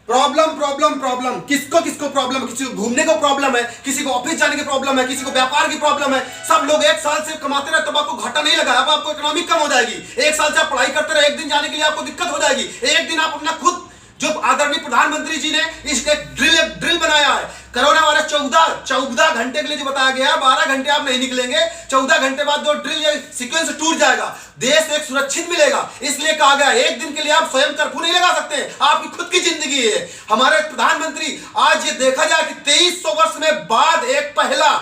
Problem problem problem, किसको किसको problem, किसी को घूमने को प्रॉब्लम है, किसी को ऑफिस जाने की प्रॉब्लम है, किसी को व्यापार की प्रॉब्लम है। सब लोग एक साल से कमाते रहे तब आपको घाटा नहीं लगा, अब आपको इकोनॉमिक कम हो जाएगी। एक साल से आप पढ़ाई करते रहे, एक दिन जाने के लिए आपको दिक्कत हो जाएगी। एक दिन आप अपना खुद, जो आदरणीय प्रधानमंत्री जी ने इसके ड्रिल बनाया है, कोरोना वायरस 14 घंटे के लिए जो बताया गया है, 12 घंटे आप नहीं निकलेंगे, 14 घंटे बाद जो ड्रिल सीक्वेंस टूट जाएगा, देश एक सुरक्षित मिलेगा। इसलिए कहा गया एक दिन के लिए आप स्वयं कर्फ्यू नहीं लगा सकते, आपकी खुद की जिंदगी है। हमारे प्रधानमंत्री, आज ये देखा जाए कि 2300 वर्ष में बाद एक पहला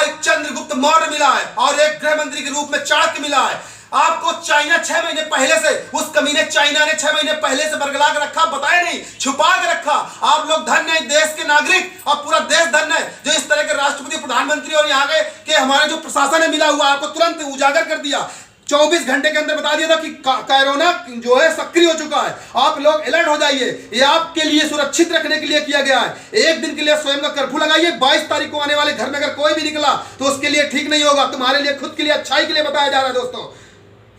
एक चंद्रगुप्त मौर्य मिला है और एक गृह मंत्री के रूप में चाणक्य मिला है। आपको चाइना 6 महीने पहले से, उस कमीने चाइना ने 6 महीने पहले से बरगला के रखा, बताया नहीं, छुपा के रखा। आप लोग धन्य है, देश के नागरिक और पूरा देश धन्य है जो इस तरह के राष्ट्रपति, प्रधानमंत्री और यहाँ के हमारे जो प्रशासन है मिला हुआ, आपको तुरंत उजागर कर दिया। 24 घंटे के अंदर बता दिया था कि कोरोना जो है सक्रिय हो चुका है, आप लोग अलर्ट हो जाइए। ये आपके लिए सुरक्षित रखने के लिए किया गया है। एक दिन के लिए स्वयं का कर्फ्यू लगाइए। 22 तारीख को आने वाले घर में अगर कोई भी निकला तो उसके लिए ठीक नहीं होगा। तुम्हारे लिए, खुद के लिए, अच्छाई के लिए बताया जा रहा है दोस्तों।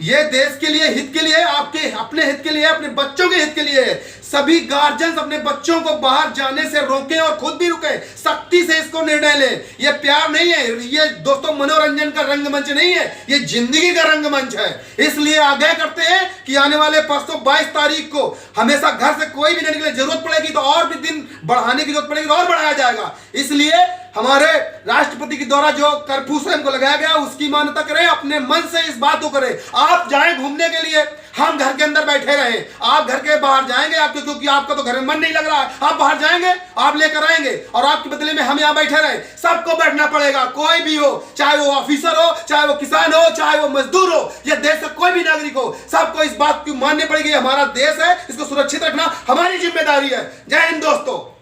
ये देश के लिए, हित के लिए, आपके अपने हित के लिए, अपने बच्चों के हित के लिए। सभी गार्जियंस अपने बच्चों को बाहर जाने से रोकें और खुद भी रुकें, सख्ती से इसको निर्णय लें। ये प्यार नहीं है, ये दोस्तों मनोरंजन का रंगमंच नहीं है, ये जिंदगी का रंगमंच है। इसलिए आगाह करते हैं कि आने वाले परसों 22 तारीख को हमेशा घर से कोई भी नहीं निकले। जरूरत पड़ेगी तो और भी दिन बढ़ाने की जरूरत पड़ेगी तो और बढ़ाया जाएगा। इसलिए हमारे राष्ट्रपति के द्वारा जो कर्फ्यू स्वयं को लगाया गया उसकी मान्यता करें, अपने मन से इस बात को करें। आप जाएं घूमने के लिए, हम घर के अंदर बैठे रहें। आप घर के बाहर जाएंगे, आपको, क्योंकि आपका तो घर में मन नहीं लग रहा है, आप बाहर जाएंगे, आप लेकर आएंगे और आपके बदले में हम यहाँ बैठे रहे। सबको बैठना पड़ेगा, कोई भी हो, चाहे वो ऑफिसर हो, चाहे वो किसान हो, चाहे वो मजदूर हो, या देश का कोई भी नागरिक हो, सबको इस बात की माननी पड़ेगी। हमारा देश है, इसको सुरक्षित रखना हमारी जिम्मेदारी है। जय हिंद दोस्तों।